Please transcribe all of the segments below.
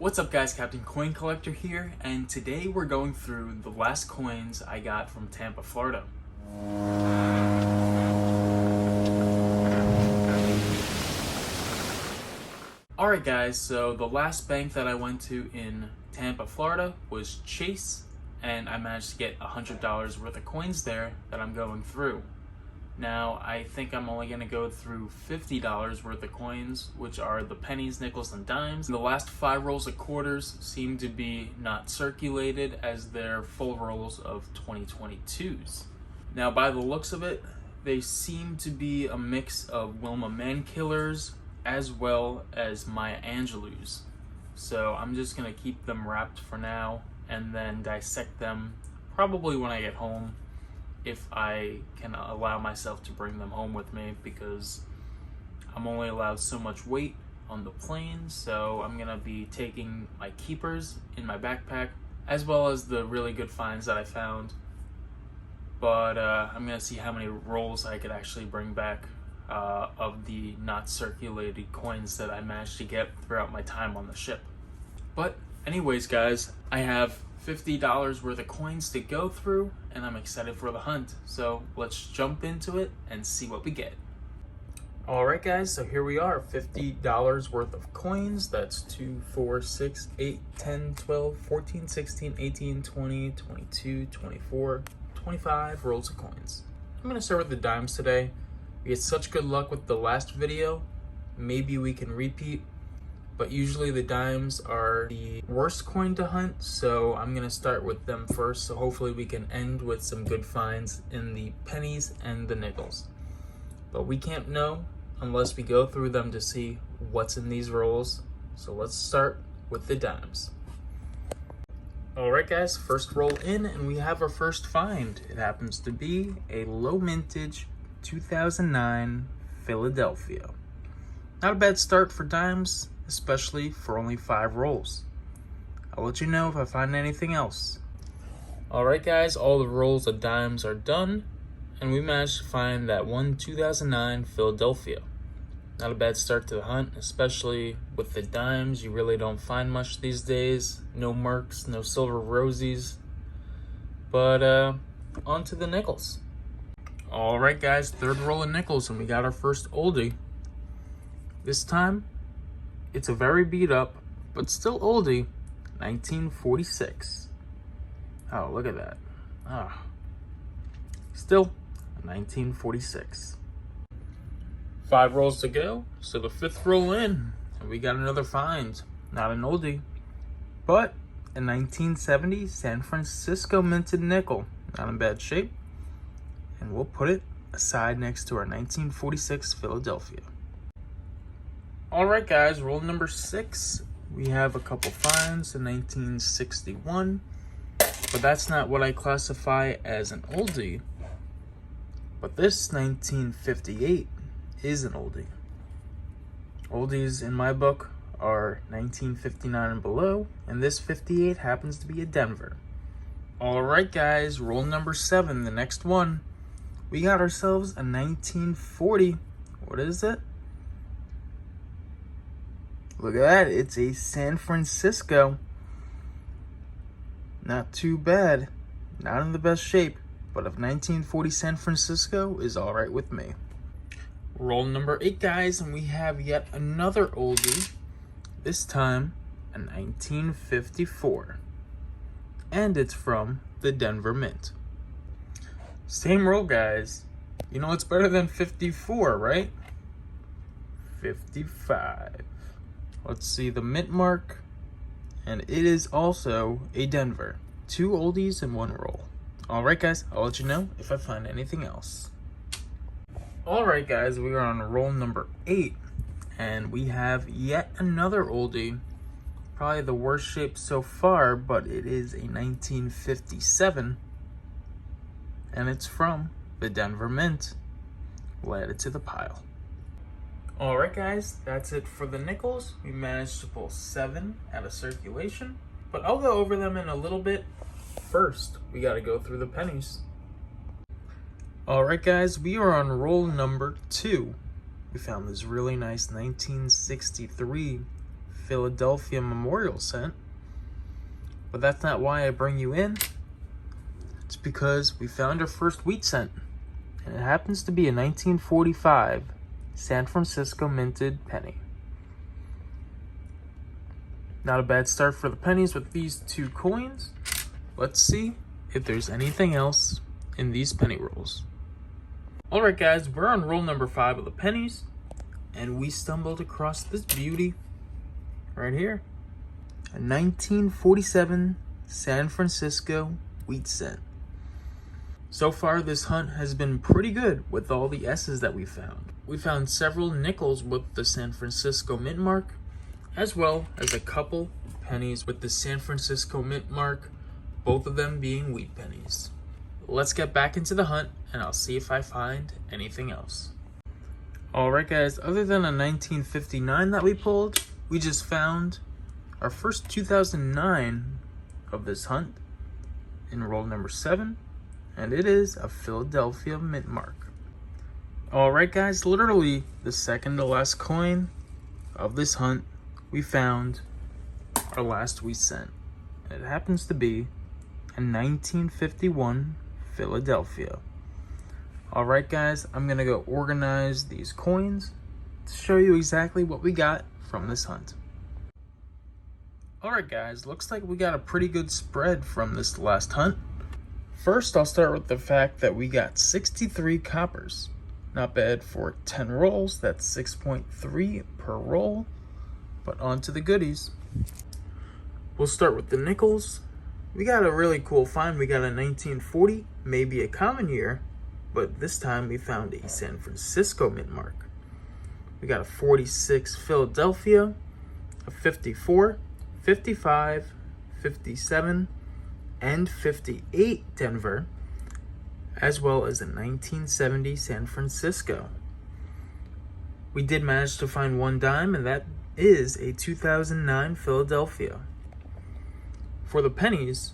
What's up guys, Captain Coin Collector here, and today we're going through the last coins I got from Tampa, Florida. Alright guys, so the last bank that I went to in Tampa, Florida was Chase, and I managed to get $100 worth of coins there that I'm going through. Now, I think I'm only going to go through $50 worth of coins, which are the pennies, nickels, and dimes. The last 5 rolls of quarters seem to be not circulated as they're full rolls of 2022s. Now, by the looks of it, they seem to be a mix of Wilma Mankillers as well as Maya Angelou's. So I'm just going to keep them wrapped for now and then dissect them probably when I get home, if I can allow myself to bring them home with me, because I'm only allowed so much weight on the plane. So I'm gonna be taking my keepers in my backpack as well as the really good finds that I found. But I'm gonna see how many rolls I could actually bring back of the not circulated coins that I managed to get throughout my time on the ship. But anyways guys, I have $50 worth of coins to go through, and I'm excited for the hunt. So let's jump into it and see what we get. Alright guys, so here we are, $50 worth of coins. That's 2, 4, 6, 8, 10, 12, 14, 16, 18, 20, 22, 24, 25 rolls of coins. I'm going to start with the dimes today. We had such good luck with the last video, maybe we can repeat. But usually the dimes are the worst coin to hunt, so I'm gonna start with them first, so hopefully we can end with some good finds in the pennies and the nickels. But we can't know unless we go through them to see what's in these rolls. So let's start with the dimes. Alright guys, first roll in, and we have our first find. It happens to be a low mintage 2009 Philadelphia. Not a bad start for dimes, especially for only 5 rolls. I'll let you know if I find anything else. Alright guys, all the rolls of dimes are done, and we managed to find that one 2009 Philadelphia. Not a bad start to the hunt, especially with the dimes. You really don't find much these days. No mercs, no silver rosies. But on to the nickels. Alright guys, third roll of nickels, and we got our first oldie. This time, it's a very beat up, but still oldie, 1946. Oh, look at that. Still 1946. 5 rolls to go, so the 5th roll in, and we got another find. Not an oldie, but a 1970 San Francisco minted nickel. Not in bad shape. And we'll put it aside next to our 1946 Philadelphia. Alright guys, roll number 6. We have a couple finds, in 1961, but that's not what I classify as an oldie. But this 1958 is an oldie. Oldies in my book are 1959 and below, and this 58 happens to be a Denver. Alright guys, roll number 7, the next one. We got ourselves a 1940. What is it? Look at that, it's a San Francisco. Not too bad. Not in the best shape, but a 1940 San Francisco is alright with me. Roll number 8 guys, and we have yet another oldie. This time, a 1954. And it's from the Denver Mint. Same roll guys. You know it's better than 54, right? 55. Let's see the mint mark, and it is also a Denver. 2 oldies in 1 roll. Alright guys, I'll let you know if I find anything else. Alright guys, we are on roll number 8, and we have yet another oldie. Probably the worst shape so far, but it is a 1957, and it's from the Denver Mint. We'll add it to the pile. Alright guys, that's it for the nickels. We managed to pull 7 out of circulation, but I'll go over them in a little bit. First, we gotta go through the pennies. Alright guys, we are on roll number 2. We found this really nice 1963 Philadelphia Memorial cent. But that's not why I bring you in. It's because we found our first wheat cent. And it happens to be a 1945 San Francisco minted penny. Not a bad start for the pennies with these two coins. Let's see if there's anything else in these penny rolls. Alright guys, we're on roll number 5 of the pennies, and we stumbled across this beauty right here. A 1947 San Francisco wheat cent. So far this hunt has been pretty good with all the S's that we found. We found several nickels with the San Francisco mint mark, as well as a couple pennies with the San Francisco mint mark, both of them being wheat pennies. Let's get back into the hunt and I'll see if I find anything else. Alright guys, other than a 1959 that we pulled, we just found our first 2009 of this hunt in roll number 7, and it is a Philadelphia mint mark. Alright guys, literally the second to last coin of this hunt, we found our last wheat cent. It happens to be a 1951 Philadelphia. Alright guys, I'm gonna go organize these coins to show you exactly what we got from this hunt. Alright guys, looks like we got a pretty good spread from this last hunt. First, I'll start with the fact that we got 63 coppers. Not bad for 10 rolls, that's 6.3 per roll. But on to the goodies. We'll start with the nickels. We got a really cool find. We got a 1940, maybe a common year, but this time we found a San Francisco mint mark. We got a 46 Philadelphia, a 54, 55, 57, and 58 Denver, as well as a 1970 San Francisco. We did manage to find one dime, and that is a 2009 Philadelphia. For the pennies,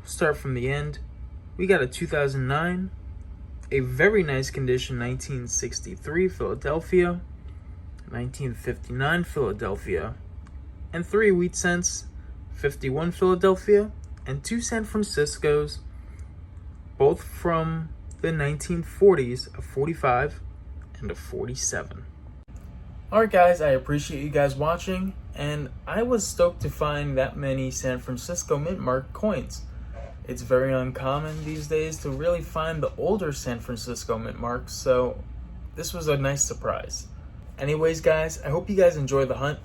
start from the end. We got a 2009, a very nice condition 1963 Philadelphia, 1959 Philadelphia, and 3 wheat cents, 51 Philadelphia, and 2 San Franciscos, both from the 1940s, a 45 and a 47. Alright guys, I appreciate you guys watching, and I was stoked to find that many San Francisco mint mark coins. It's very uncommon these days to really find the older San Francisco mint marks, so this was a nice surprise. Anyways guys, I hope you guys enjoyed the hunt.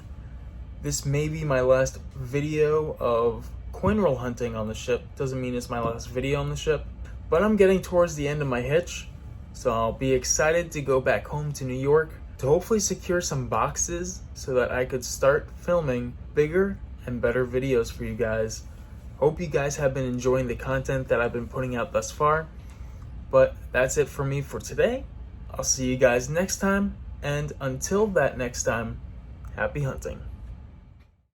This may be my last video of coin roll hunting on the ship. Doesn't mean it's my last video on the ship, but I'm getting towards the end of my hitch, so I'll be excited to go back home to New York to hopefully secure some boxes so that I could start filming bigger and better videos for you guys. Hope you guys have been enjoying the content that I've been putting out thus far. But that's it for me for today. I'll see you guys next time, and until that next time, happy hunting.